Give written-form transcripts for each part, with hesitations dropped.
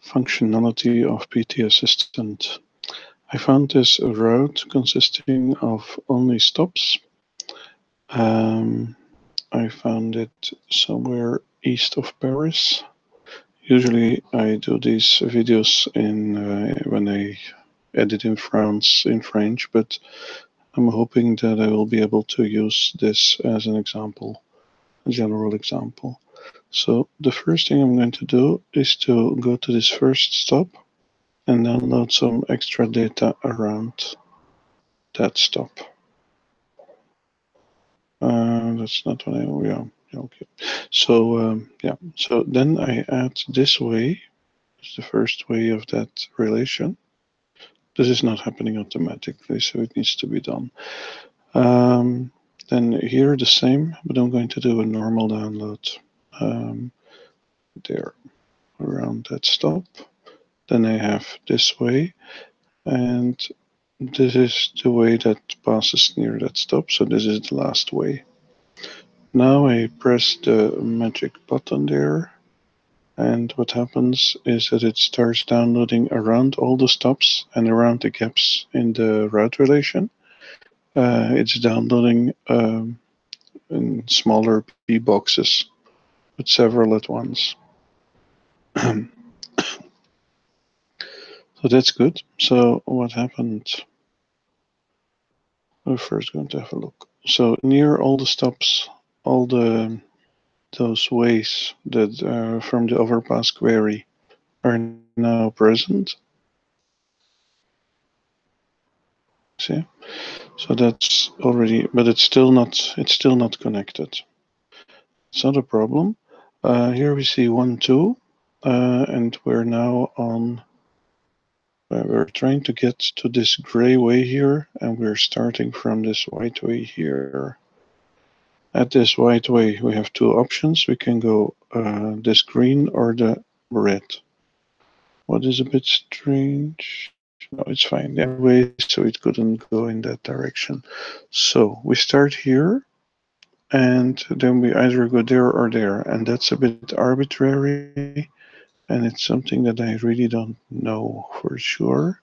functionality of PT Assistant. I found this route consisting of only stops. I found it somewhere east of Paris. Usually I do these videos when I edit in France in French, but I'm hoping that I will be able to use this as an example, a general example. So the first thing I'm going to do is to go to this first stop and download some extra data around that stop. That's not what yeah, okay. So so then I add this way. It's the first way of that relation. This is not happening automatically, so it needs to be done. Then here the same, but I'm going to do a normal download there around that stop. Then I have this way, and this is the way that passes near that stop, so this is the last way. Now I press the magic button there, and what happens is that it starts downloading around all the stops and around the gaps in the route relation. It's downloading in smaller P boxes, but several at once. So that's good. So what happened? We're first going to have a look. So near all the stops, all those ways that from the overpass query are now present. See? So that's already, but it's still not connected. It's not a problem. Here we see 1, 2, and we're now on. We're trying to get to this gray way here, and we're starting from this white way here. At this white way, we have two options. We can go this green or the red. What is a bit strange? No, it's fine. Anyway, so it couldn't go in that direction. So we start here, and then we either go there or there, and that's a bit arbitrary, and it's something that I really don't know for sure,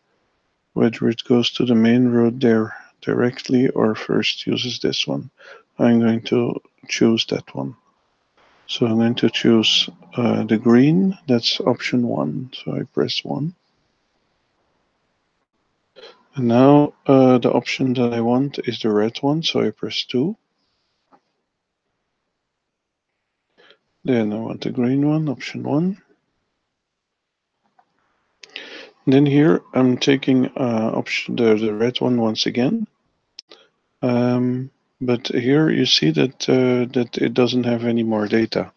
whether it goes to the main road there directly or first uses this one. I'm going to choose that one. So I'm going to choose the green, that's option 1. So I press 1. And now the option that I want is the red one, so I press 2. Then I want the green one, option 1. Then here I'm taking option the red one once again. But here you see that that it doesn't have any more data.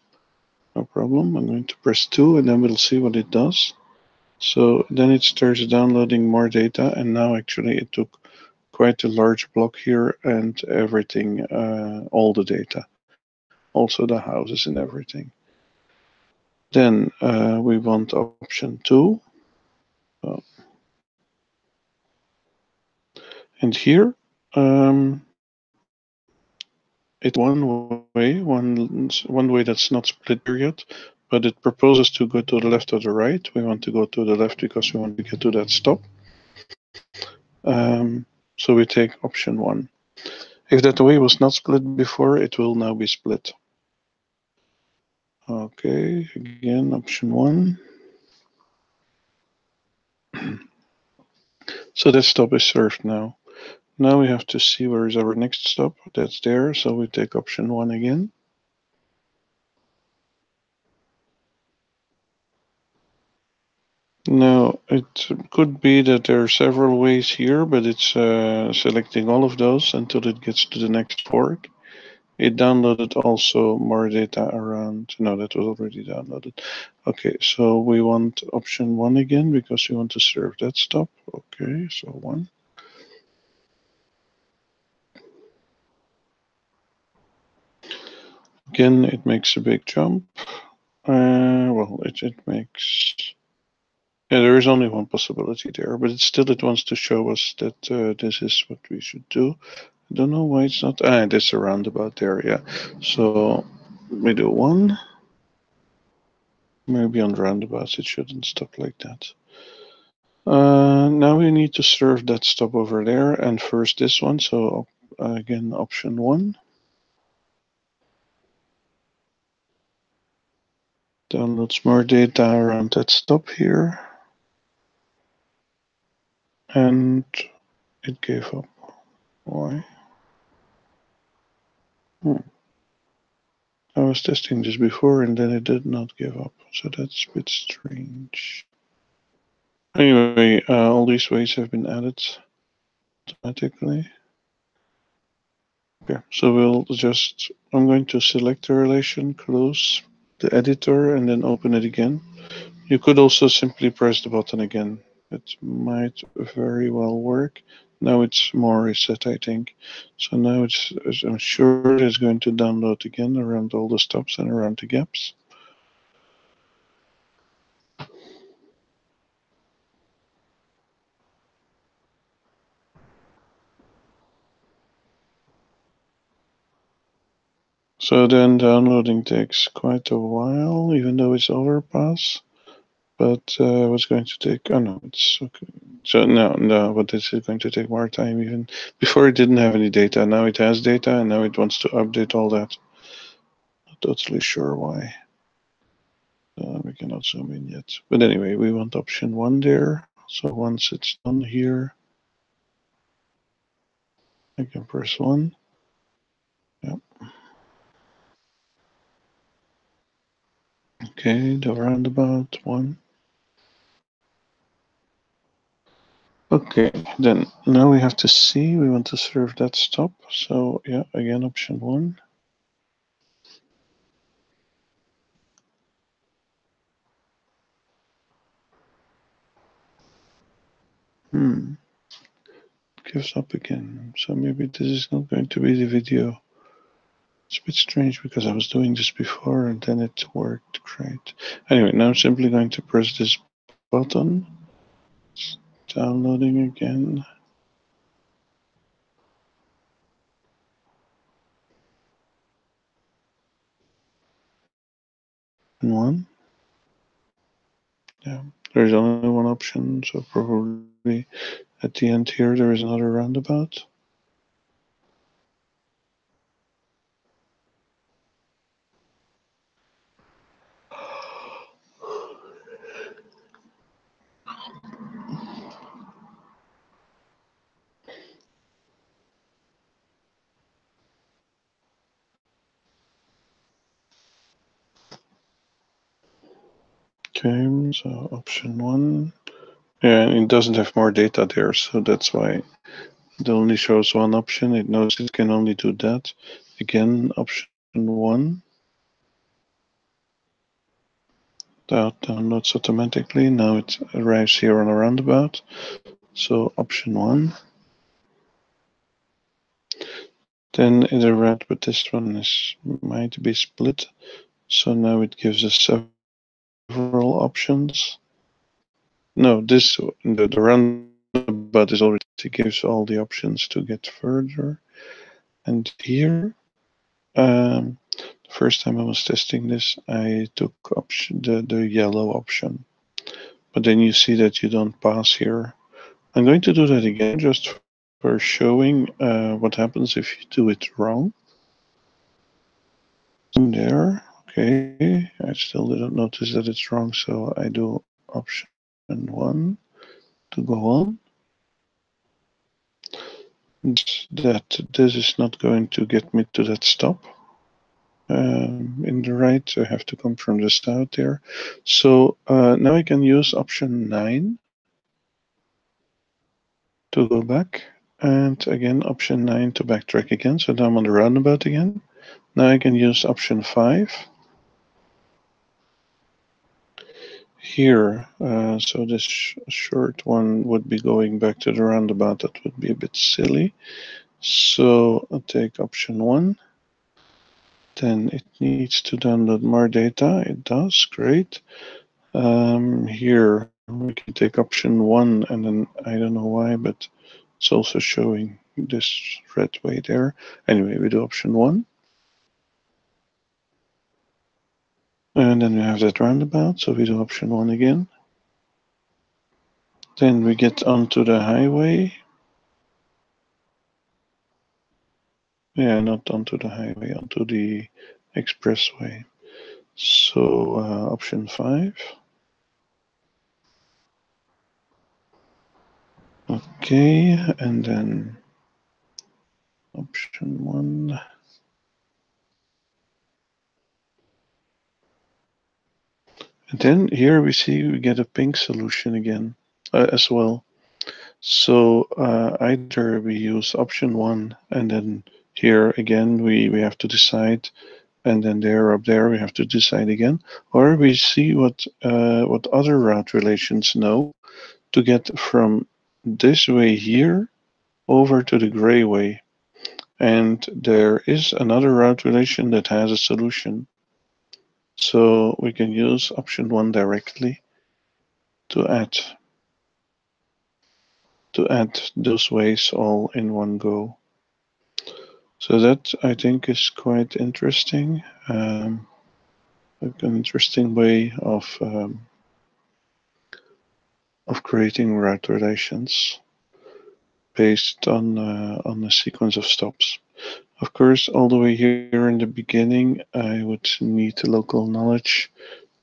No problem. I'm going to press 2 and then we'll see what it does. So then it starts downloading more data, and now actually it took quite a large block here and everything, all the data, also the houses and everything. Then we want option 2. And here it's one way that's not split period, but it proposes to go to the left or the right. We want to go to the left because we want to get to that stop. So we take option 1. If that way was not split before, it will now be split. Okay, again, option 1. So that stop is served now. Now we have to see where is our next stop. That's there, so we take option 1 again. Now, it could be that there are several ways here, but it's selecting all of those until it gets to the next fork. It downloaded also more data around, no, that was already downloaded. Okay, so we want option 1 again because we want to serve that stop. Okay, so 1. Again, it makes a big jump. Well, it makes, yeah, there is only one possibility there, but it wants to show us that this is what we should do. I don't know why it's not, it's a roundabout there, yeah. So we do 1. Maybe on roundabouts it shouldn't stop like that. Now we need to serve that stop over there and first this one. So again, option 1. Downloads more data around that stop here. And it gave up. Why? I was testing this before and then it did not give up. So that's a bit strange. Anyway, all these ways have been added automatically. Okay, so we'll just, I'm going to select the relation, close the editor, and then open it again. You could also simply press the button again. It might very well work. Now it's more reset, I think. So now it's, I'm sure it's going to download again around all the stops and around the gaps. So then downloading takes quite a while, even though it's overpass. But what's going to take? Oh no, it's okay. So no, but this is going to take more time. Even before it didn't have any data. Now it has data, and now it wants to update all that. Not totally sure why. We cannot zoom in yet. But anyway, we want option 1 there. So once it's done here, I can press 1. Yep. Okay, the roundabout 1. Okay, then now we have to see, we want to serve that stop. So yeah, again, option 1. Gives up again. So maybe this is not going to be the video. It's a bit strange because I was doing this before and then it worked great. Anyway, now I'm simply going to press this button. It's downloading again. And 1. Yeah, there's only one option, so probably at the end here there is another roundabout. Okay, so option 1. Yeah, and it doesn't have more data there, so that's why it only shows one option. It knows it can only do that. Again, option 1. That downloads automatically. Now it arrives here on a roundabout. So option 1. Then it arrived, but this one might be split. So now it gives us several options. No, the roundabout is already, it gives all the options to get further. And here, the first time I was testing this, I took the yellow option. But then you see that you don't pass here. I'm going to do that again just for showing what happens if you do it wrong. There, okay. I still didn't notice that it's wrong, so I do option 1 to go on. That this is not going to get me to that stop. In the right, I have to come from the start there. So now I can use option 9 to go back, and again option 9 to backtrack again. So now I'm on the roundabout again. Now I can use option 5 here. So this short one would be going back to the roundabout. That would be a bit silly. So I'll take option 1. Then it needs to download more data. It does, great. Here we can take option 1, and then I don't know why, but it's also showing this red way there. Anyway, we do option 1. And then we have that roundabout, so we do option 1 again. Then we get onto the highway. Yeah, not onto the highway, onto the expressway. So option 5. Okay, and then option 1. And then here we see we get a pink solution again as well. So either we use option 1 and then here again we have to decide, and then there up there we have to decide again, or we see what other route relations know to get from this way here over to the gray way. And there is another route relation that has a solution. So we can use option 1 directly to add those ways all in one go. So that I think is quite interesting. Like an interesting way of creating route relations based on a sequence of stops. Of course, all the way here in the beginning, I would need local knowledge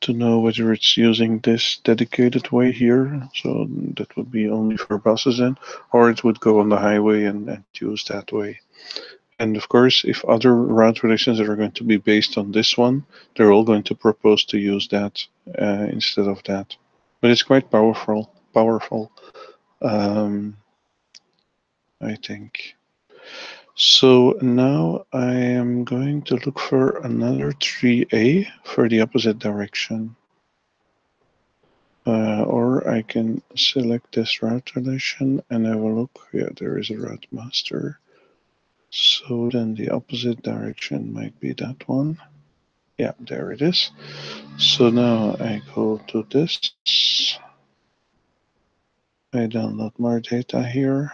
to know whether it's using this dedicated way here. So that would be only for buses in, or it would go on the highway and use that way. And of course, if other route relations are going to be based on this one, they're all going to propose to use that instead of that. But it's quite powerful. Powerful, um, I think. So now I am going to look for another 3A for the opposite direction. Or I can select this route relation and have a look. Yeah, there is a route master. So then the opposite direction might be that one. Yeah, there it is. So now I go to this. I download more data here.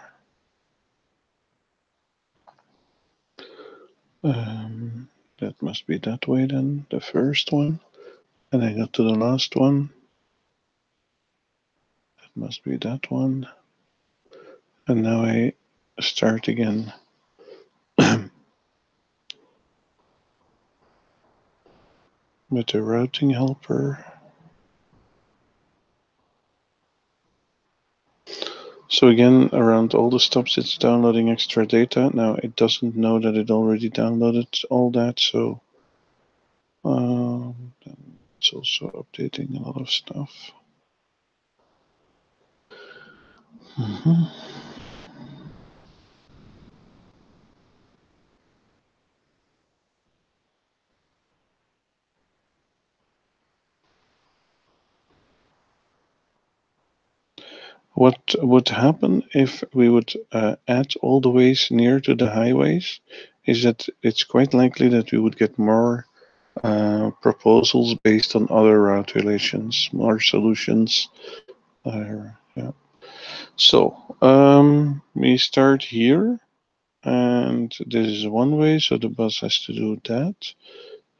That must be that way then, the first one. And I go to the last one. That must be that one. And now I start again. With the routing helper. So again, around all the stops, it's downloading extra data. Now it doesn't know that it already downloaded all that, so it's also updating a lot of stuff. Mm-hmm. What would happen if we would add all the ways near to the highways is that it's quite likely that we would get more proposals based on other route relations, more solutions. Yeah. So we start here, and this is one way, so the bus has to do that.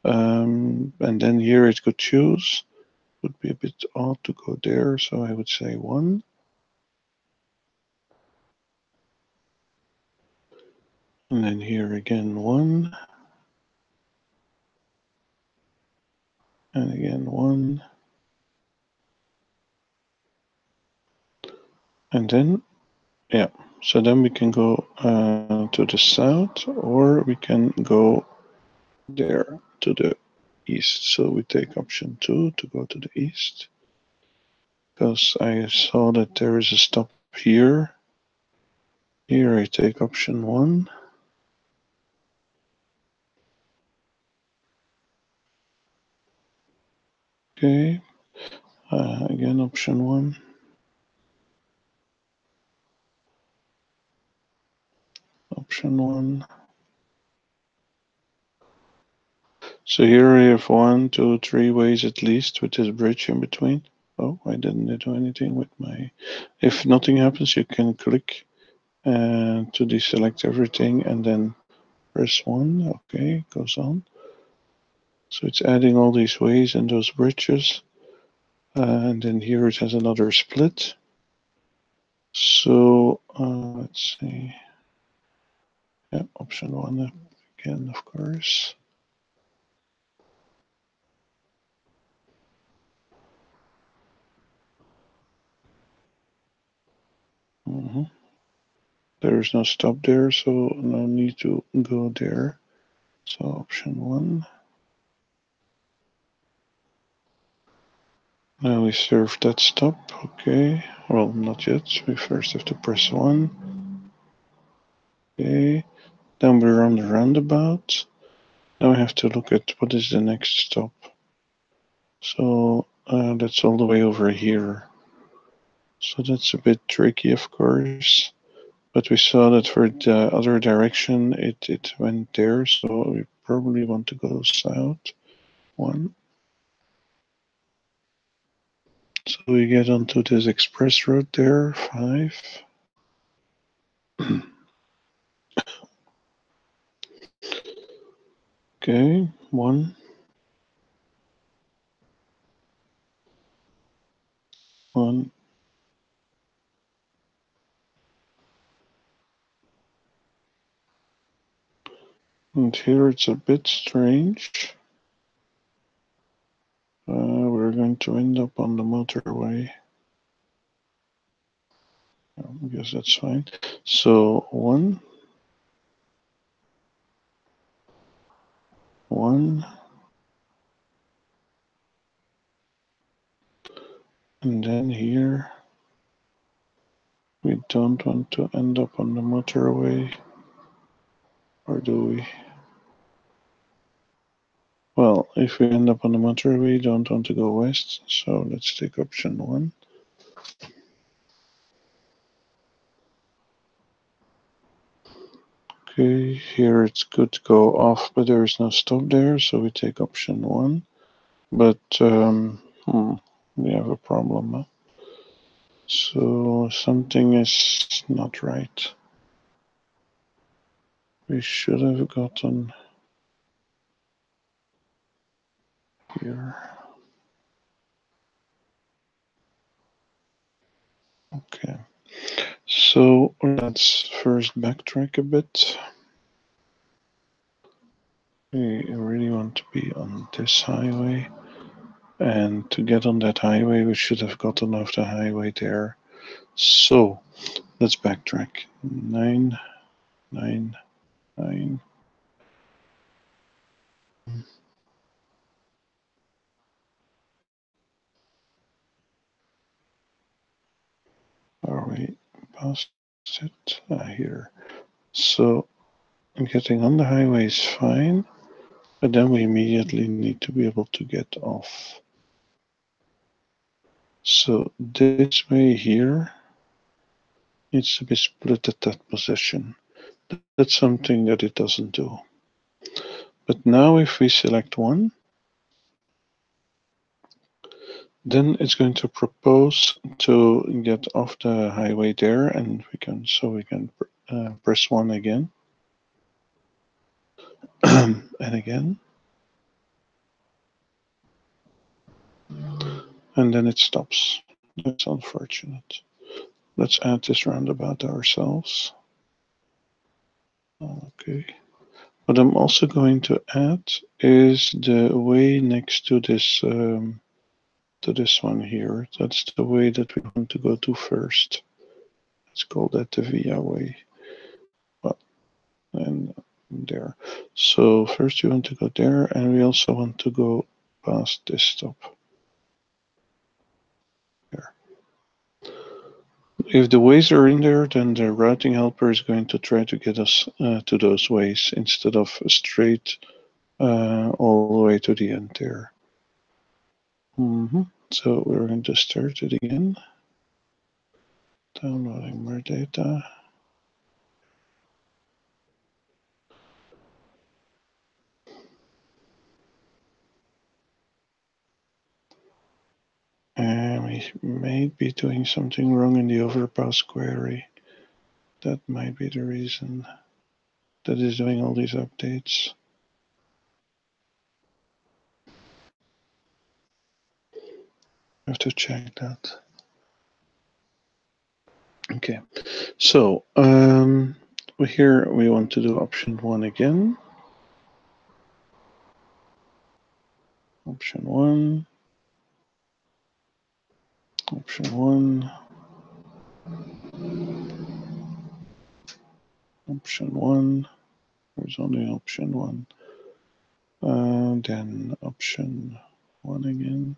And then here it could choose. Would be a bit odd to go there, so I would say 1. And then here again 1. And again 1. And then, yeah, so then we can go to the south, or we can go there to the east. So we take option 2 to go to the east, because I saw that there is a stop here. Here I take option 1. Okay, again option 1. Option 1. So here I have 1, 2, 3 ways at least with this bridge in between. Oh, I didn't do anything with my... If nothing happens, you can click to deselect everything and then press 1. Okay, goes on. So it's adding all these ways and those bridges. And then here it has another split. So let's see. Yeah, option 1 again, of course. There is no stop there, so no need to go there. So option 1. Now we serve that stop. Okay. Well, not yet. We first have to press 1. Okay. Then we're on the roundabout. Now we have to look at what is the next stop. So that's all the way over here. So that's a bit tricky, of course. But we saw that for the other direction, it went there. So we probably want to go south. 1. So we get onto this express road there. 5. Okay. 1. 1. And here it's a bit strange. We're going to end up on the motorway. I guess that's fine. So 1. 1. And then here, we don't want to end up on the motorway. Or do we? Well, if we end up on the motorway, we don't want to go west. So let's take option 1. Okay, here it's good to go off, but there is no stop there, so we take option 1. But we have a problem. Huh? So something is not right. We should have gotten here. Okay, so let's first backtrack a bit. We really want to be on this highway. And to get on that highway, we should have gotten off the highway there. So let's backtrack. 9, 9, 9. Are we past it? Here. So getting on the highway is fine, but then we immediately need to be able to get off. So this way here needs to be split at that position. That's something that it doesn't do. But now if we select 1, then it's going to propose to get off the highway there, and we can press 1 again. And again. And then it stops. That's unfortunate. Let's add this roundabout ourselves. Okay. What I'm also going to add is the way next to this one here. That's the way that we want to go to first. Let's call that the via way. Well, and there. So first we want to go there, and we also want to go past this stop. There. If the ways are in there, then the routing helper is going to try to get us to those ways instead of straight all the way to the end there. So we're going to start it again. Downloading more data. And we may be doing something wrong in the overpass query. That might be the reason that is doing all these updates. I have to check that. Okay, so here we want to do option 1 again. Option 1. Option 1. Option 1. There's only option 1. Then option 1 again.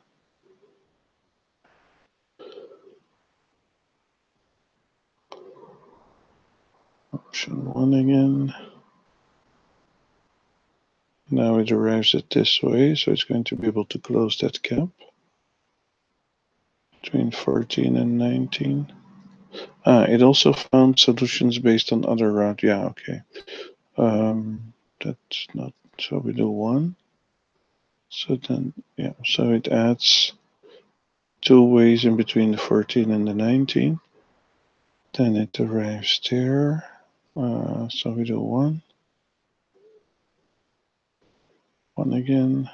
Option 1 again. Now it arrives at this way, so it's going to be able to close that gap between 14 and 19. It also found solutions based on other route. Yeah, okay. That's not, so we do 1. So then, yeah, so it adds 2 ways in between the 14 and the 19. Then it arrives there. So we do 1. 1 again.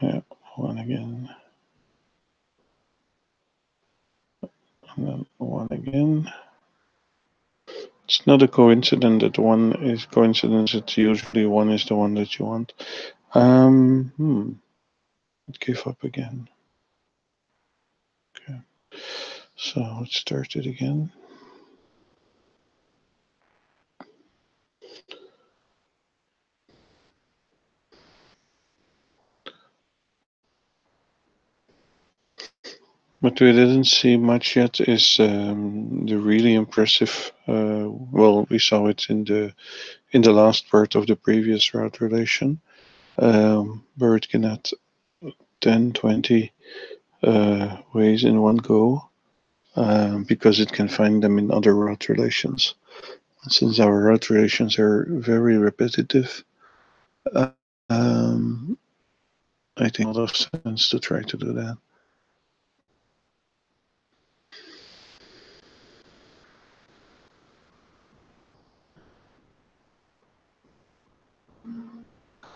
Yeah, 1 again. And then 1 again. It's not a coincidence that 1 is coincidence. It's usually 1 is the one that you want. It gave up again. Okay. So let's start it again. What we didn't see much yet is the really impressive. Well, we saw it in the last part of the previous route relation, where it can add 10, 20 ways in one go, because it can find them in other route relations. Since our route relations are very repetitive, I think a lot of sense to try to do that.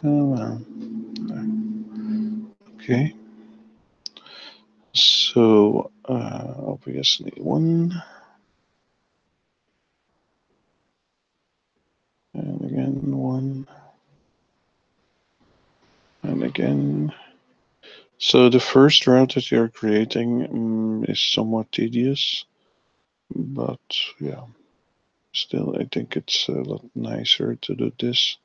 Oh, well. Okay. So obviously 1. And again 1. And again. So the first route that you're creating is somewhat tedious. But yeah, still I think it's a lot nicer to do this.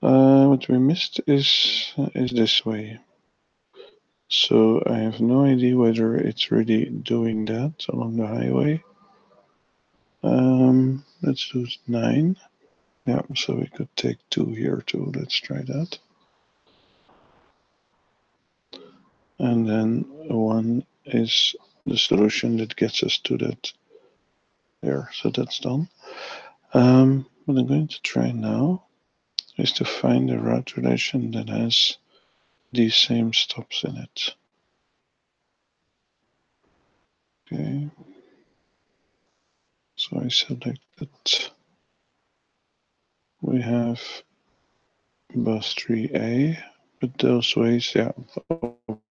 What we missed is this way. So I have no idea whether it's really doing that along the highway. Let's do 9. Yeah, so we could take 2 here too. Let's try that. And then 1 is the solution that gets us to that there. So that's done. What I'm going to try now is to find a route relation that has these same stops in it. Okay. So I select it. We have bus 3A, but those ways, yeah,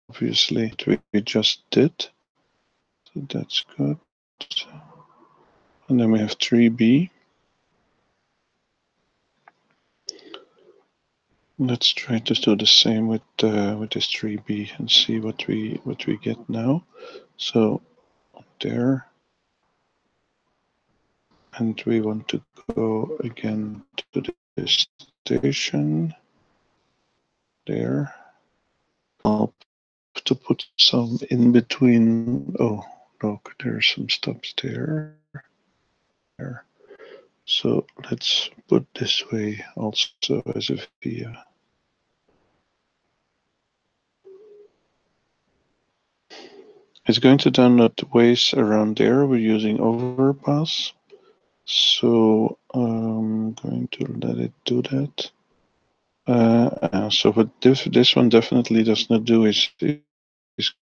obviously we just did. So that's good. And then we have 3B. Let's try to do the same with this 3B and see what we get now. So there, and we want to go again to this station there. I'll have to put some in between. Oh, look, there's some stops there. There. So let's put this way also as a via. It's going to download the ways around there. We're using overpass. So I'm going to let it do that. So what this one definitely does not do is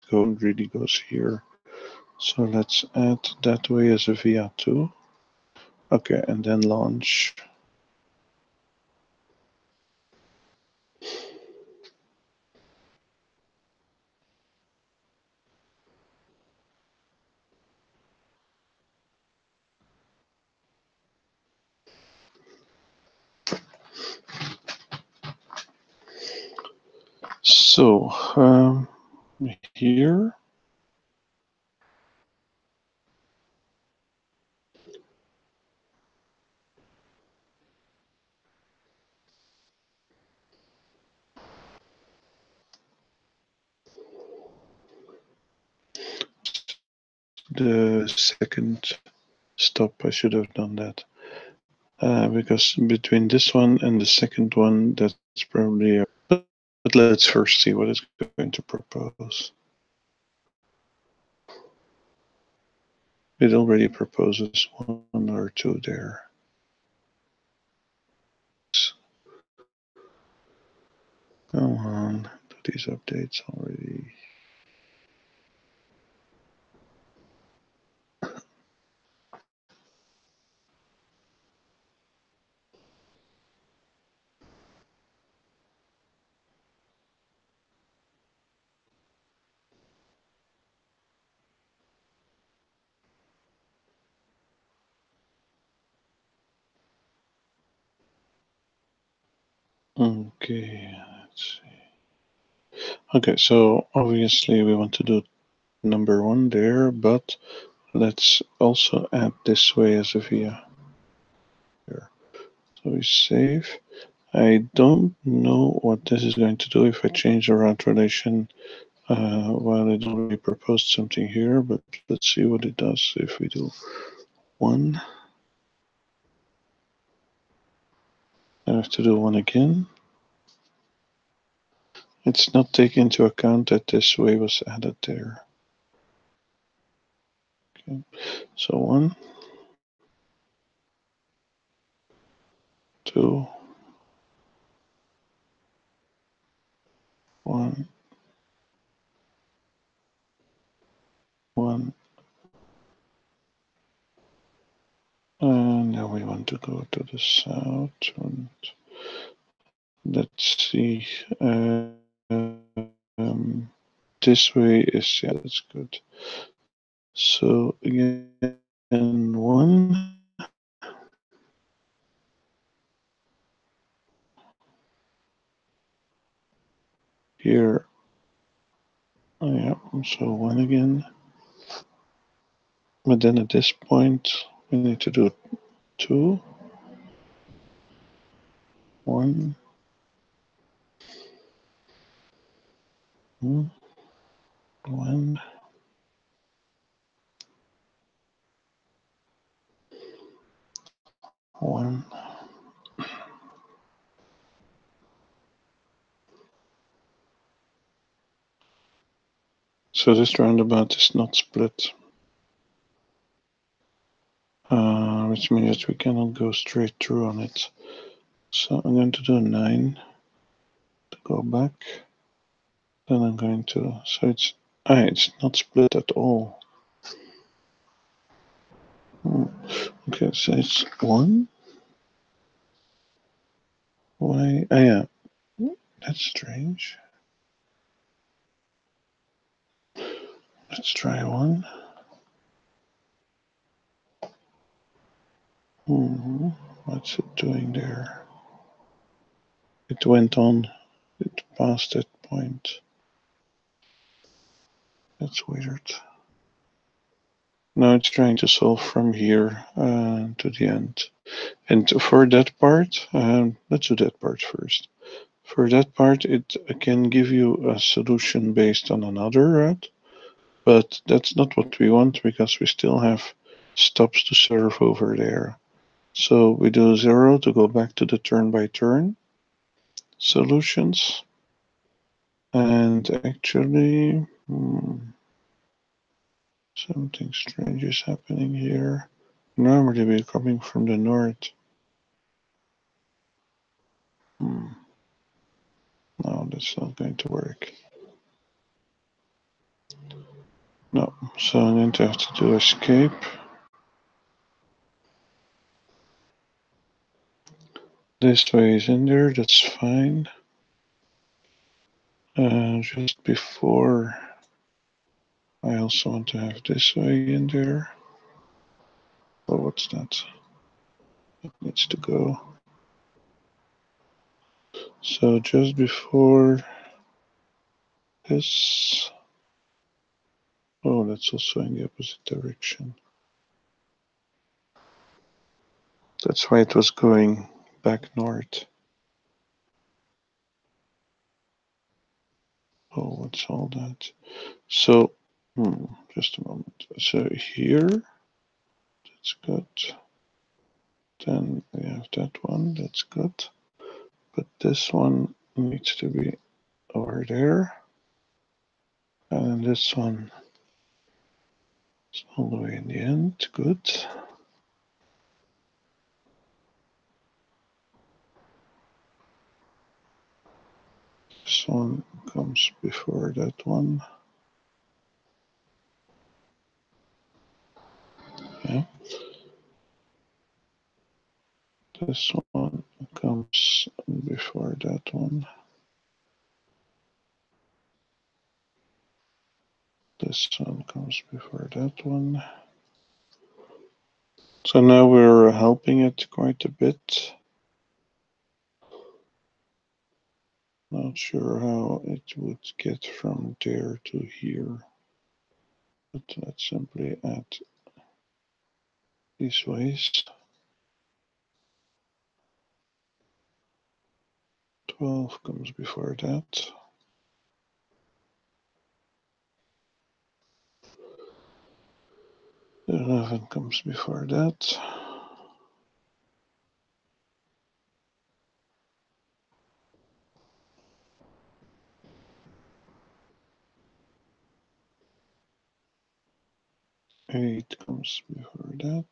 go really goes here. So let's add that way as a via too. Okay, and then launch. So here the second stop, I should have done that. Because between this one and the second one, that's probably. But let's first see what it's going to propose. It already proposes 1 or 2 there. Come on, do these updates already. Okay, let's see. Okay, so obviously we want to do number 1 there, but let's also add this way as a via here. So we save. I don't know what this is going to do if I change the route relation while it already proposed something here, but let's see what it does if we do 1. I have to do 1 again. It's not taking into account that this way was added there. Okay, so 1, 2, 1, 1, and now we want to go to the south. And let's see. This way is, yeah, that's good. So again, 1. Here, oh yeah, so 1 again. But then at this point, we need to do 2, 1, 1, 1. So this roundabout is not split, which means that we cannot go straight through on it. So I'm going to do 9 to go back. Then I'm going to, so it's not split at all. Okay, so it's 1. Why? Oh yeah, that's strange. Let's try 1. What's it doing there? It went on. It passed that point. That's weird. Now it's trying to solve from here to the end. And for that part, let's do that part first. For that part, it can give you a solution based on another route, but that's not what we want because we still have stops to serve over there. So we do 0 to go back to the turn-by-turn solutions. And actually, something strange is happening here. Normally we're coming from the north. No, that's not going to work. No, so I'm going to have to do escape. This way is in there, that's fine. Just before, I also want to have this way in there. Oh, what's that? It needs to go. So just before this. Oh, that's also in the opposite direction. That's why it was going back north. Oh, what's all that? So, just a moment. So here, that's good. Then we have that one, that's good. But this one needs to be over there. And this one is all the way in the end, good. This one comes before that one. Yeah. This one comes before that one. This one comes before that one. So now we're helping it quite a bit. Not sure how it would get from there to here. But let's simply add these ways. 12 comes before that. 11 comes before that. Eight comes before that.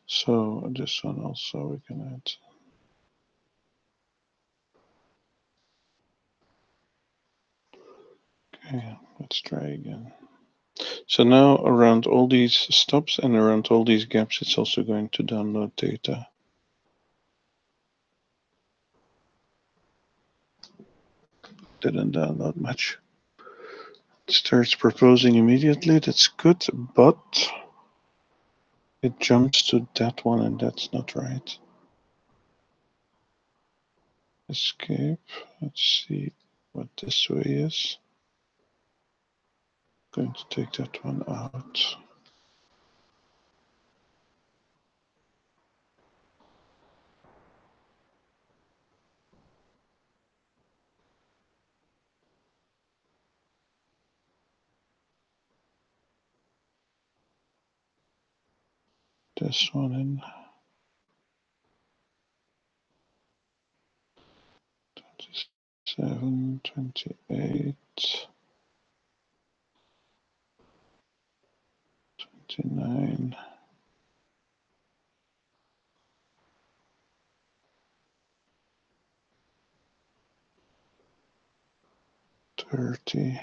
So this one also we can add. Okay, let's try again. So now around all these stops and around all these gaps, it's also going to download data. Didn't download much. It starts proposing immediately, that's good, but it jumps to that one and that's not right. Escape, let's see what this way is. Going to take that one out. This one in. 27, 28, 29. 30,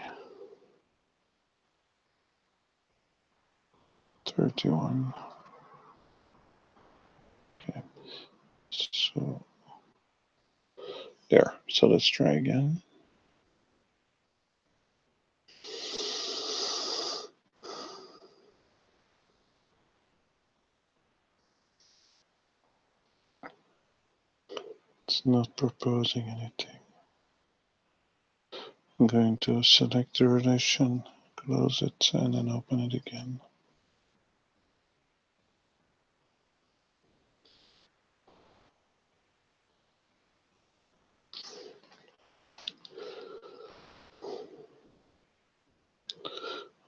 31. Okay, so there. So let's try again. It's not proposing anything. I'm going to select the relation, close it, and then open it again.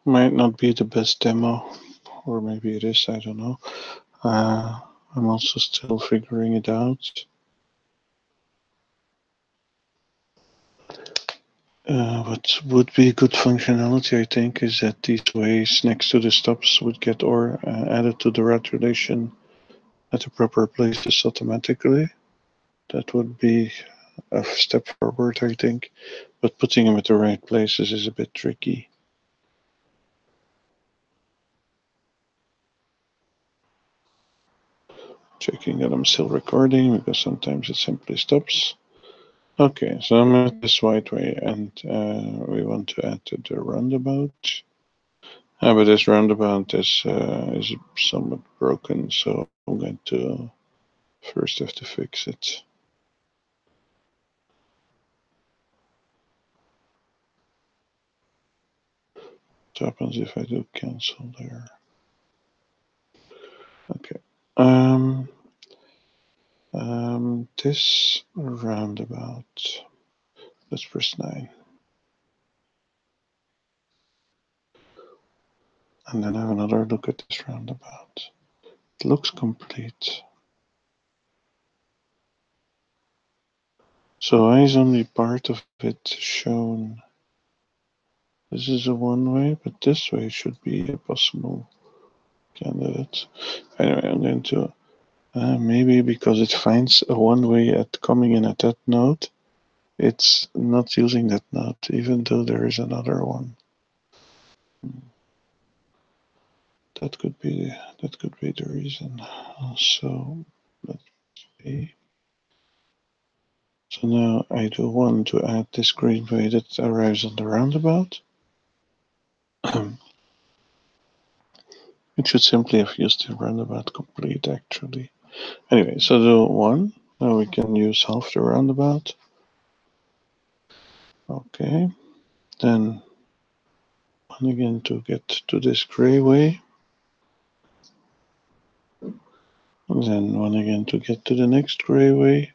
Might not be the best demo, or maybe it is, I don't know. I'm also still figuring it out. What would be good functionality, I think, is that these ways next to the stops would get added to the route relation at the proper places automatically. That would be a step forward, I think. But putting them at the right places is a bit tricky. Checking that I'm still recording because sometimes it simply stops. Okay, so I'm at this white way and we want to add the roundabout. But this roundabout is somewhat broken, so I'm going to first have to fix it. What happens if I do cancel there? Okay. This roundabout. Let's press 9. And then have another look at this roundabout. It looks complete. So why is only part of it shown? This is a one-way, but this way should be a possible candidate. Anyway, I'm going to maybe because it finds a one-way at coming in at that node, it's not using that node, even though there is another one. That could be the reason. So let's see. So now I do want to add this greenway that arrives on the roundabout. It should simply have used the roundabout complete actually. Anyway, so do 1. Now we can use half the roundabout. Okay. Then 1 again to get to this gray way. And then 1 again to get to the next gray way.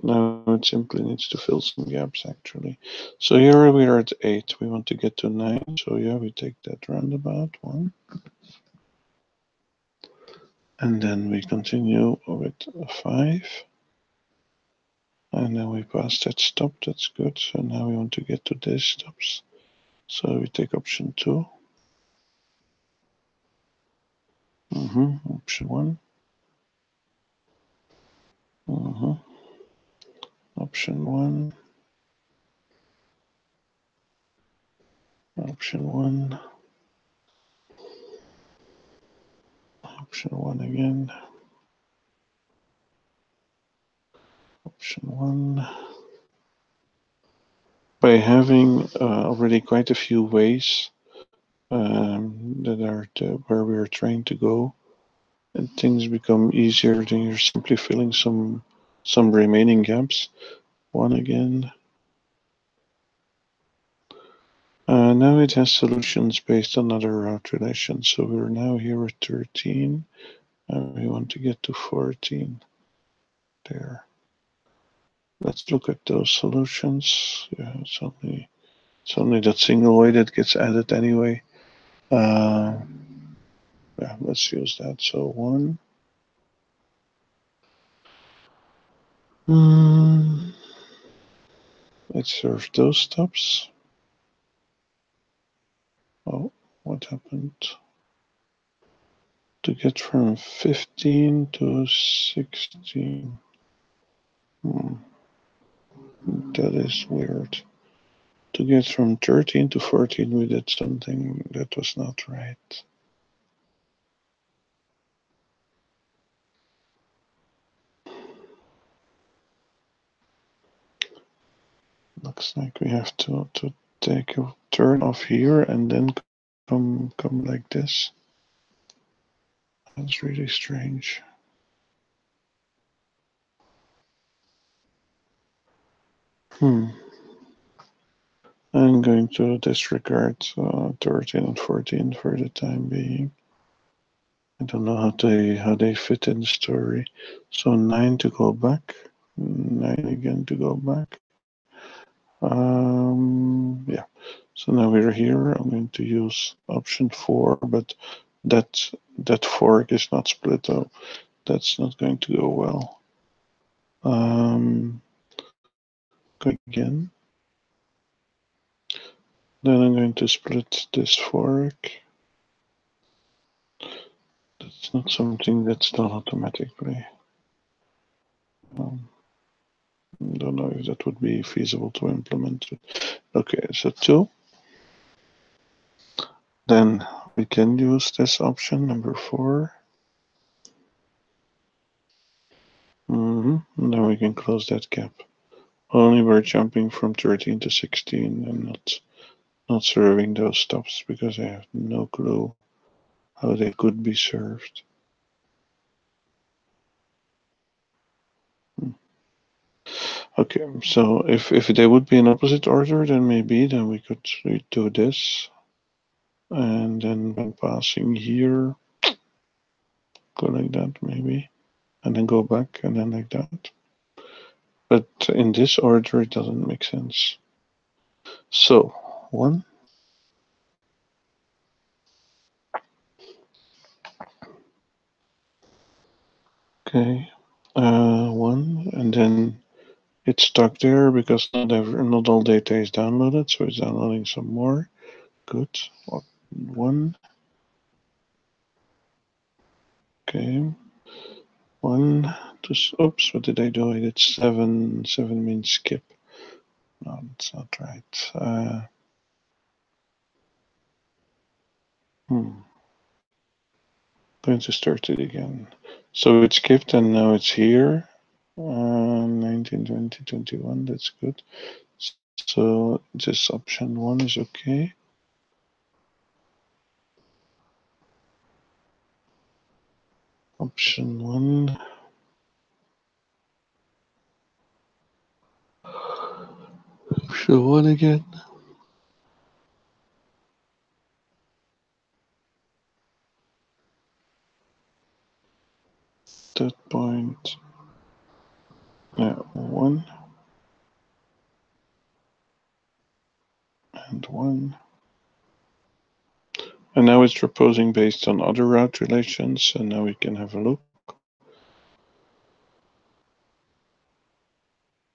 Now it simply needs to fill some gaps actually. So here we are at 8. We want to get to 9. So yeah, we take that roundabout 1. And then we continue with 5. And then we pass that stop. That's good. So now we want to get to these stops. So we take option 2. Option 1. Option 1. Option 1. Option 1 again. Option 1. By having already quite a few ways that are where we are trying to go, and things become easier, then you're simply filling some remaining gaps. 1 again. Now it has solutions based on other route relations. So we're now here at 13, and we want to get to 14. There. Let's look at those solutions. Yeah, it's only that single way that gets added anyway. Yeah, let's use that. So 1. Let's serve those stops. Oh, what happened? To get from 15 to 16. That is weird. To get from 13 to 14, we did something that was not right. Looks like we have to take a turn off here and then come like this. That's really strange. I'm going to disregard 13 and 14 for the time being. I don't know how they fit in the story. So 9 to go back, 9 again to go back. Yeah. So now we're here. I'm going to use option 4, but that fork is not split up. That's not going to go well. Go again. Then I'm going to split this fork. That's not something that's done automatically. Don't know if that would be feasible to implement. Okay, so 2. Then we can use this option, number 4. Now we can close that gap. Only we're jumping from 13 to 16 and not serving those stops because I have no clue how they could be served. Okay, so if they would be in opposite order, then maybe then we could do this, and then when passing here, go like that maybe, and then go back and then like that. But in this order, it doesn't make sense. So 1, okay, 1, and then it's stuck there because not all data is downloaded, so it's downloading some more. Good. 1. Okay. 1. Oops, what did I do? I did 7. 7 means skip. No, that's not right. Going to start it again. So it skipped and now it's here. 19, 20, 21. That's good. So this option 1 is okay. Option 1. Option 1 again. That point. Yeah, 1 and 1. And now it's proposing based on other route relations, and now we can have a look.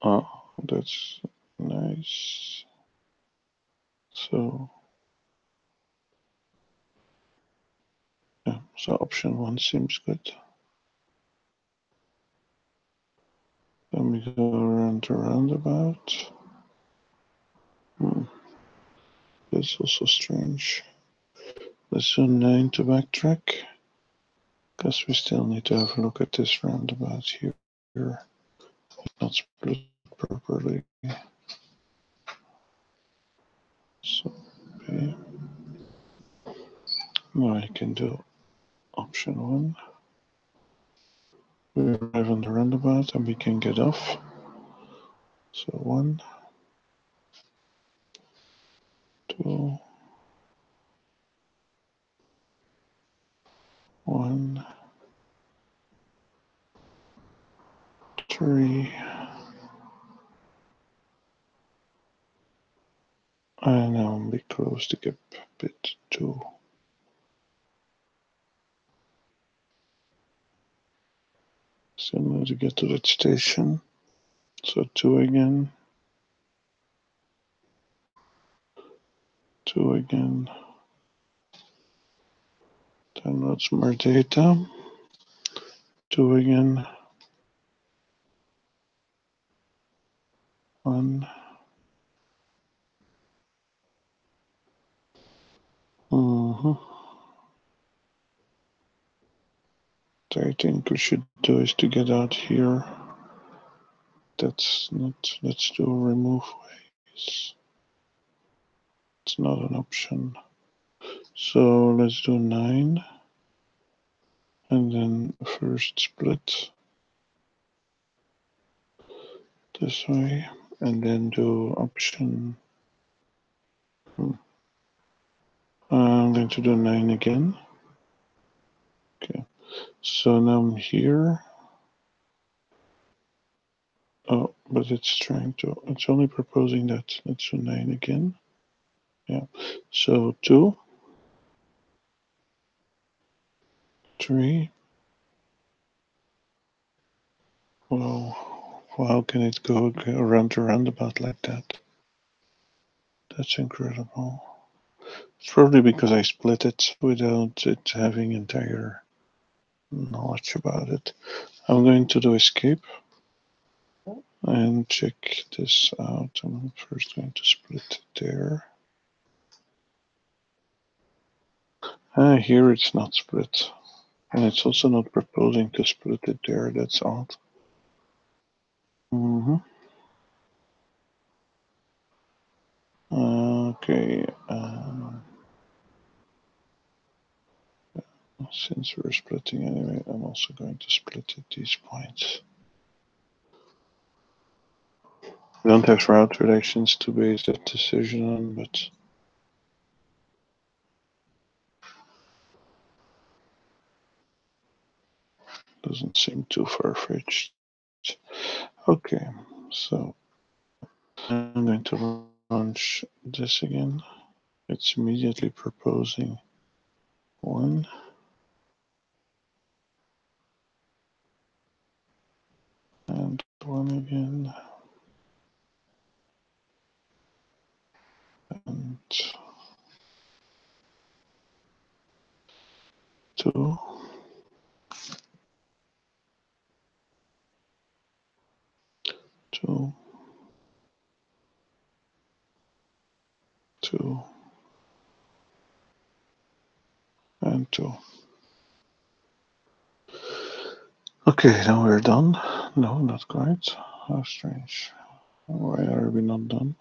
Oh, that's nice. So, yeah, so option 1 seems good. Then we go around the roundabout. That's also strange. Let's do 9 to backtrack, because we still need to have a look at this roundabout here. It's not split properly. So, okay. Now I can do option 1. We arrive on the roundabout and we can get off. So 1, 2, 1, 3, and now we close the gap bit 2. So now to get to that station. So 2 again. 2 again. Download some more data. 2 again. 1. What I think we should do is to get out here. That's not, let's do remove ways. It's not an option. So let's do 9. And then first split this way. And then do option. I'm going to do 9 again. Okay. So now I'm here. Oh, but it's only proposing that. Let's do 9 again. Yeah. So 2, 3. Well, how can it go around the roundabout like that? That's incredible. It's probably because I split it without it having entire knowledge about it. I'm going to do escape and check this out. I'm first going to split it there. Here it's not split. And it's also not proposing to split it there. That's odd. Okay. since we're splitting anyway, I'm also going to split at these points. I don't have route relations to base that decision on, but doesn't seem too far-fetched. Okay, so I'm going to launch this again. It's immediately proposing 1. And 1 again. And 2. 2. 2. And 2. Okay, now we're done. No, not quite. How strange. Why are we not done?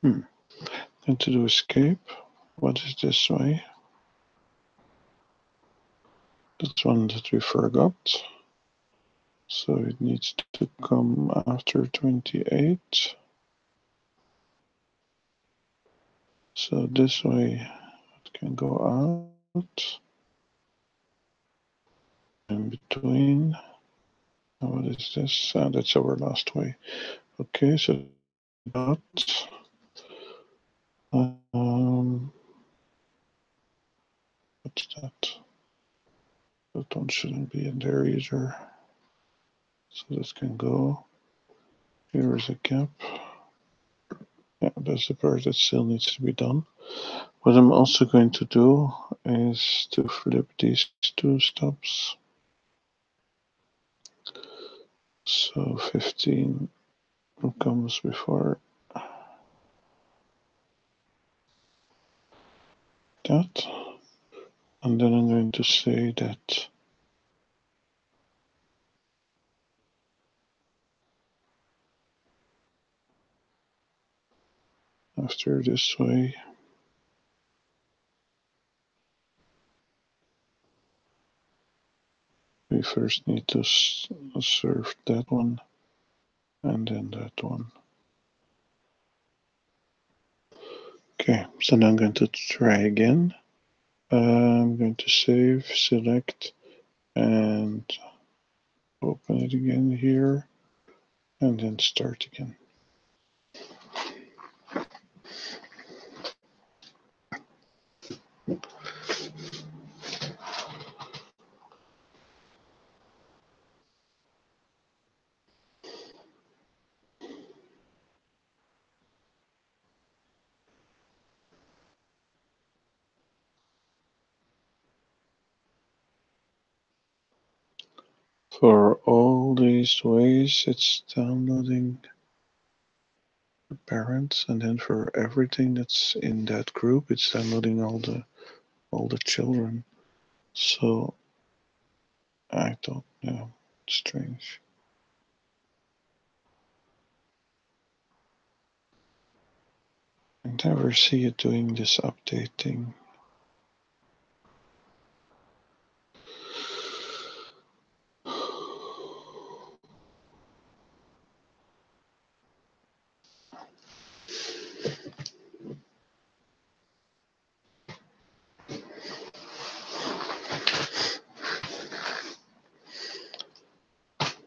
Going to do escape. What is this way? That's one that we forgot. So it needs to come after 28. So this way it can go out. In between. What is this? That's our last way. Okay, so that. What's that? That one shouldn't be in there either. So this can go. Here is a gap. Yeah, that's the part that still needs to be done. What I'm also going to do is to flip these 2 stops. So 15 comes before that. And then I'm going to say that after this way, we first need to serve that one and then that one. Okay, so now I'm going to try again. I'm going to save, select, and open it again here, and then start again. For all these ways, it's downloading the parents, and then for everything that's in that group, it's downloading all the children. So I don't know. Strange. I never see it doing this updating.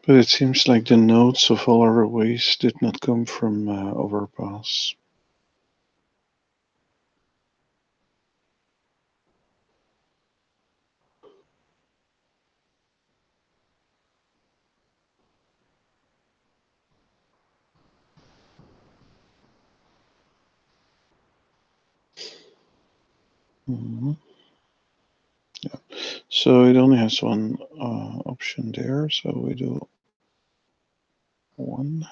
But it seems like the nodes of all our ways did not come from Overpass. Yeah. So it only has one option there. So we do 1.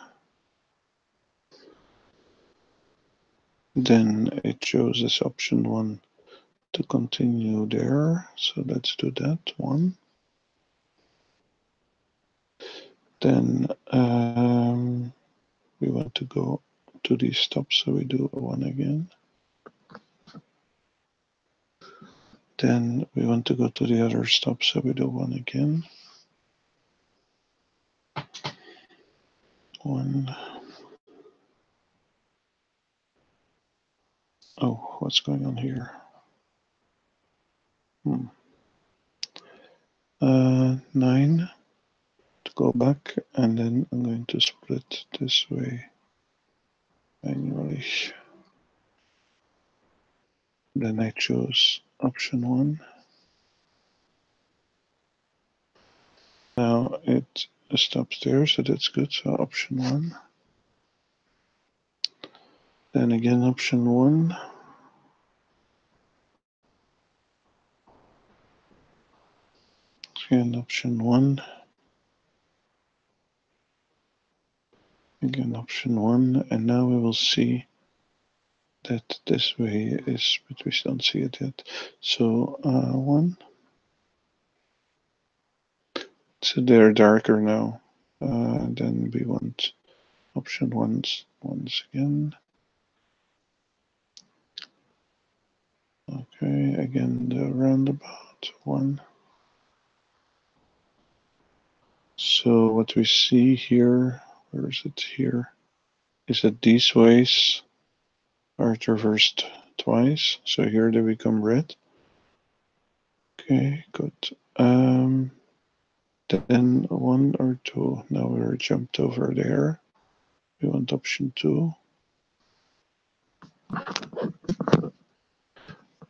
Then it shows this option 1 to continue there. So let's do that 1. Then we want to go to these stops, so we do 1 again. Then we want to go to the other stop, so we do 1 again. 1. Oh, what's going on here? 9 to go back, and then I'm going to split this way manually. Then I choose option 1. Now it stops there, so that's good. So option 1. Then again option 1. Again option 1. Again option 1. And now we will see that this way is, but we don't see it yet. So 1. So they're darker now. Then we want option 1 once again. Okay, again the roundabout 1. So what we see here, where is it here, is that these ways are traversed twice. So here they become red. Okay, good. Then 1 or 2. Now we're jumped over there. We want option 2.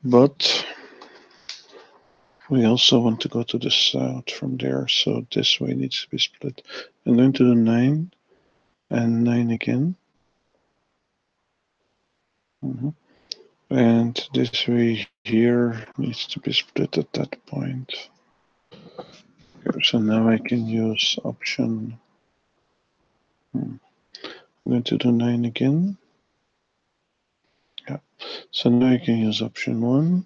But we also want to go to the south from there, so this way needs to be split. I'm going to do 9 and 9 again. And this way here needs to be split at that point. Okay, so now I can use option. I'm going to do 9 again. Yeah. So now I can use option 1.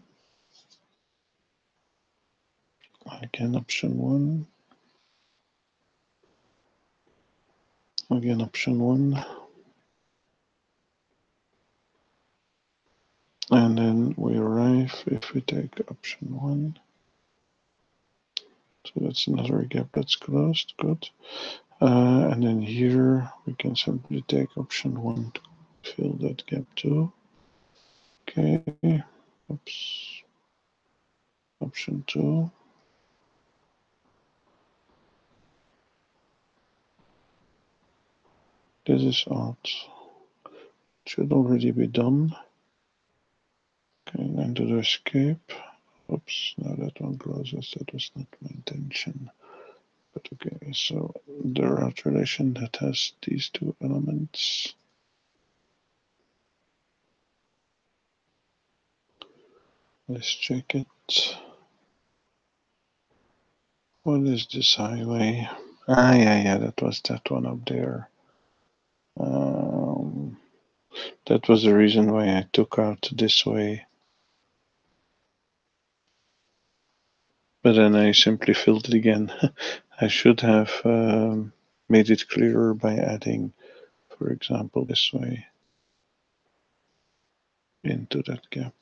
Again, option 1. Again, option 1. And then we arrive if we take option 1. So that's another gap that's closed. Good. And then here we can simply take option 1 to fill that gap too. Okay. Oops. Option 2. This is odd. Should already be done. Okay, and to do escape. Oops, now that one closes. That was not my intention. But okay, so the route relation that has these two elements. Let's check it. What is this highway? Yeah, that was that one up there. That was the reason why I took out this way. But then I simply filled it again. I should have made it clearer by adding, for example, this way into that gap.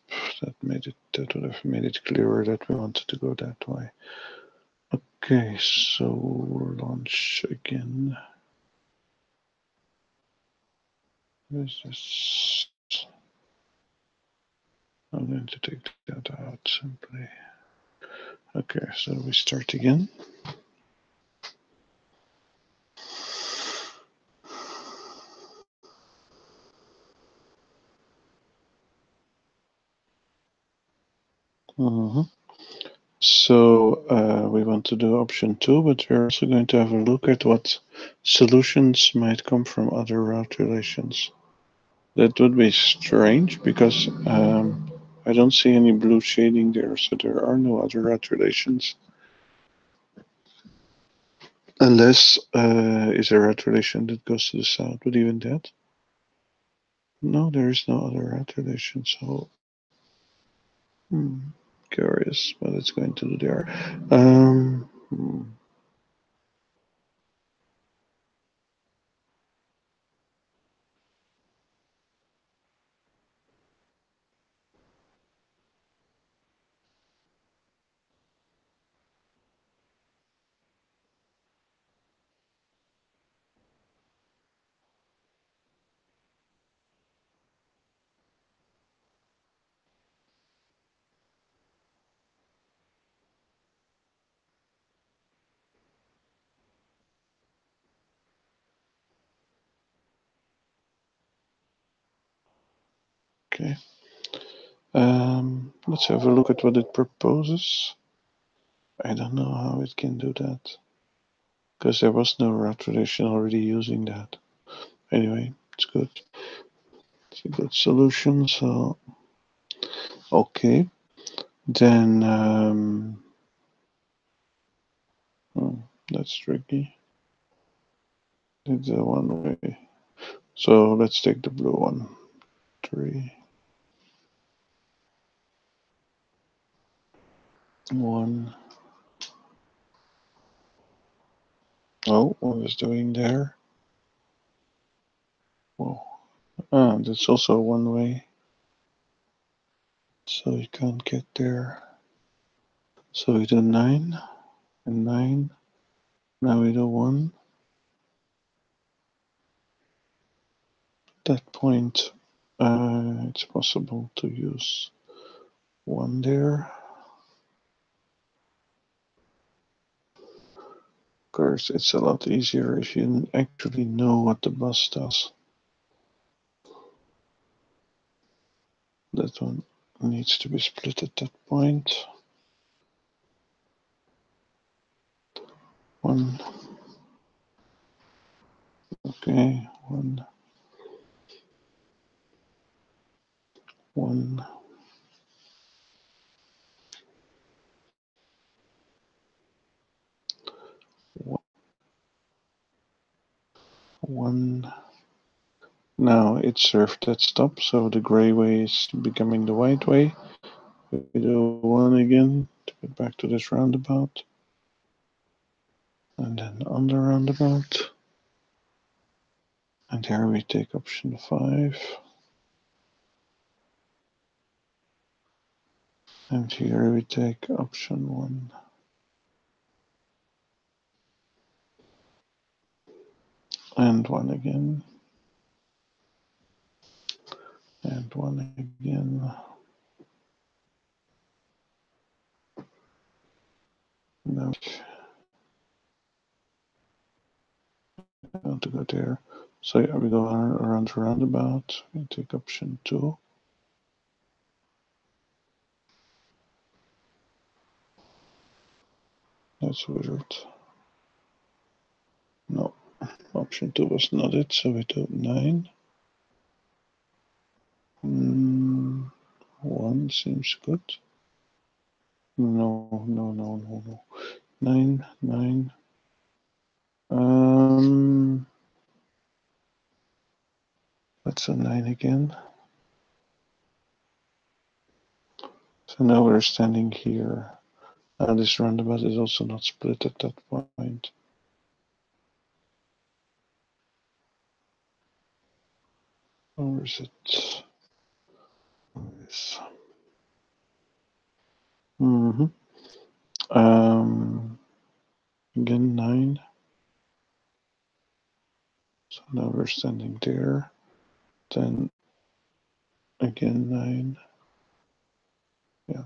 That would have made it clearer that we wanted to go that way. Okay, so launch again. What is this? I'm going to take that out simply. Okay, so we start again. So we want to do option 2, but we're also going to have a look at what solutions might come from other route relations. That would be strange because I don't see any blue shading there, so there are no other route relations. Unless is a route relation that goes to the south, but even that? No, there is no other route relation, so curious what it's going to do there. Okay. Let's have a look at what it proposes. I don't know how it can do that, because there was no route relation already using that. Anyway, it's good. It's a good solution. So, okay. Then, that's tricky. It's a one way. So let's take the blue one. 3, 1. Oh, what is doing there? Whoa. Ah, that's also one way. So you can't get there. So we do 9 and 9. Now we do 1. At that point, it's possible to use 1 there. Of course, it's a lot easier if you actually know what the bus does. That one needs to be split at that point. 1. Okay, 1. 1. 1. Now it served that stop, so the gray way is becoming the white way. We do 1 again to get back to this roundabout. And then on the roundabout. And here we take option 5. And here we take option 1. And 1 again. And 1 again. Now we want to go there. So yeah, we go around the roundabout. We take option 2. That's weird. No, option 2 was not it, so we do 9. 1 seems good. No. 9, 9. Let's do 9 again. So now we're standing here. This roundabout is also not split at that point. Or is it? Yes. Again 9. So now we're standing there. Then again 9. Yeah.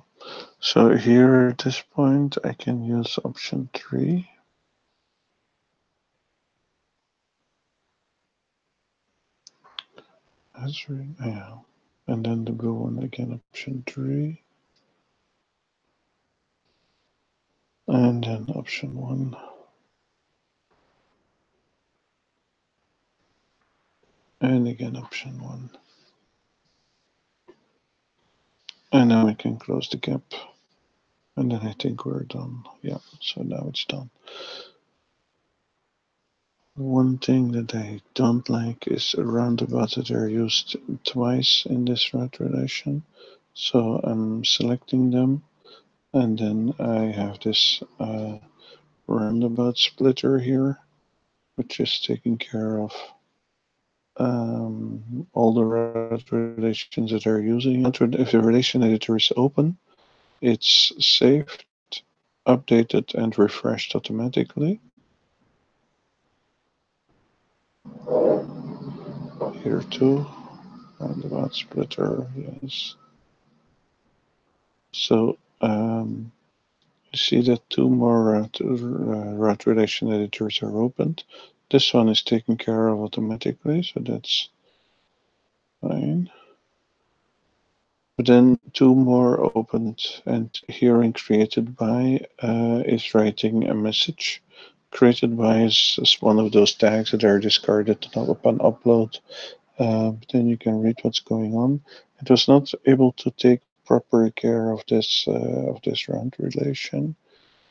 So here at this point, I can use option 3. That's right. Yeah. And then the blue one again, option 3. And then option 1. And again, option 1. And now we can close the gap. And then I think we're done. Yeah, so now it's done. One thing that I don't like is roundabouts that are used twice in this route relation. So I'm selecting them, and then I have this roundabout splitter here, which is taking care of all the route relations that are using it. If the relation editor is open, it's saved, updated, and refreshed automatically. Here too, roundabout splitter, yes. So you see that 2 more route relation editors are opened. This one is taken care of automatically, so that's fine. But then two more opened, and hearing created by is writing a message. Created by is one of those tags that are discarded upon upload. But then you can read what's going on. It was not able to take proper care of this round relation,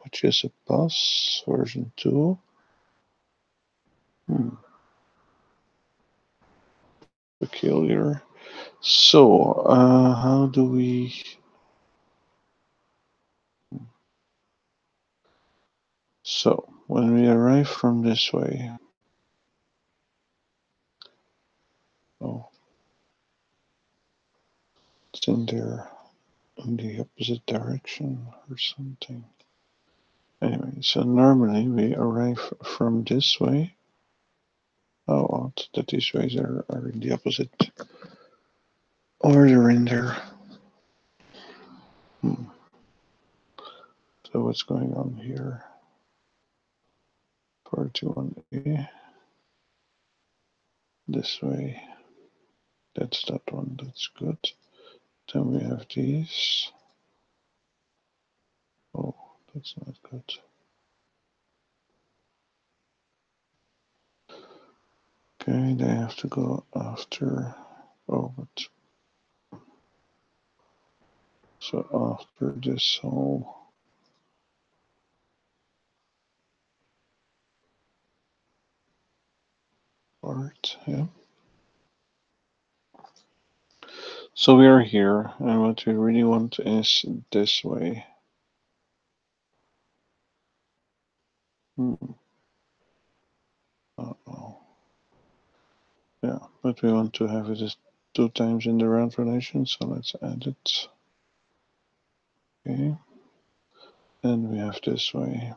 which is a bus version 2. Peculiar. So, how do we... So, when we arrive from this way... Oh. It's in there, in the opposite direction or something. Anyway, so normally we arrive from this way. Oh, odd that these ways are in the opposite order in there. So what's going on here? 41A. This way. That's that one. That's good. Then we have these. Oh, that's not good. Okay, they have to go after. Oh, but so after this whole part, yeah. So we are here, and what we really want is this way. Uh-oh. Yeah, but we want to have it as 2 times in the round relation, so let's add it. Okay. And we have this way.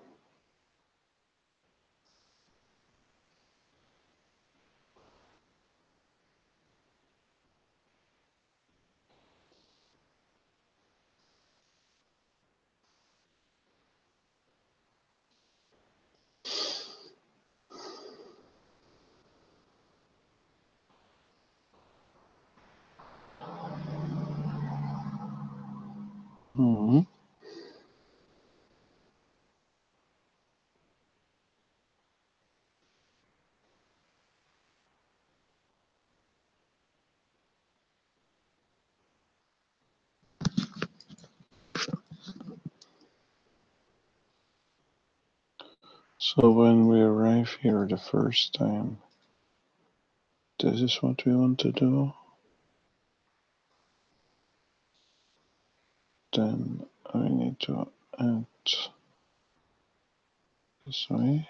Mm-hmm. So when we arrive here the first time, this is what we want to do. Then we need to add this way.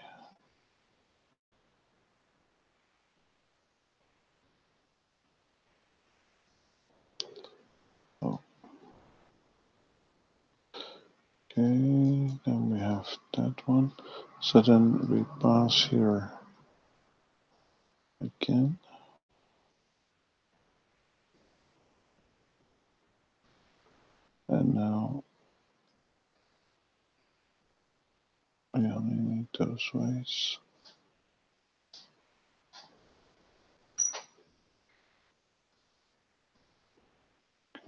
Oh. Okay, then we have that one. So then we pass here again. And now we only need those ways.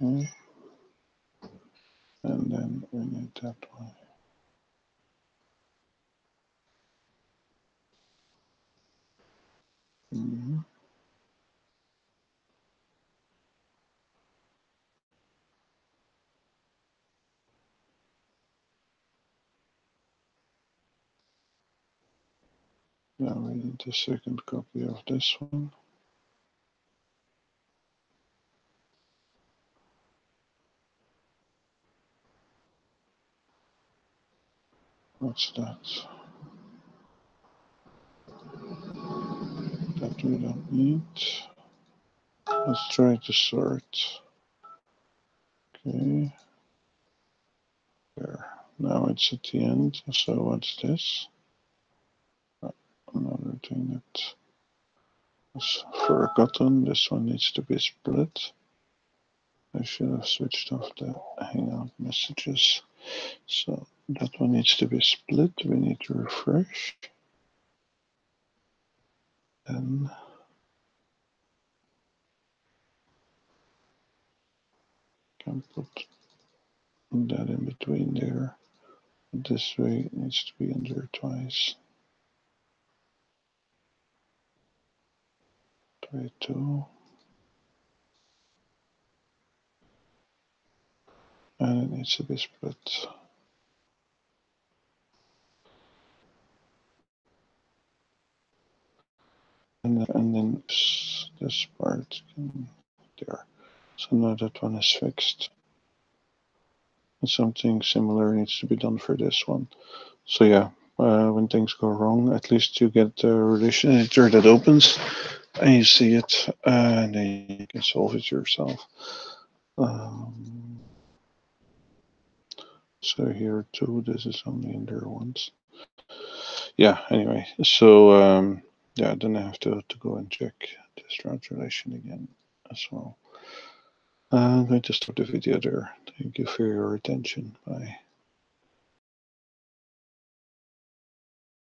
Okay. And then we need that way. Mm-hmm. Now we need the second copy of this one. What's that? That we don't need. Let's try to sort. Okay. There. Now it's at the end. So what's this? Another thing that was forgotten. This one needs to be split. I should have switched off the Hangout messages. So that one needs to be split. We need to refresh. Then can put that in between there. This way it needs to be under twice. Try two. And it needs to be split. And then this part there. So now that one is fixed. And something similar needs to be done for this one. So yeah, when things go wrong, at least you get a relation editor that opens and you see it, and then you can solve it yourself. So here too, this is only in there once. Yeah, anyway, so yeah, then I have to go and check this route relation again as well. I'm going to stop the video there. Thank you for your attention. Bye.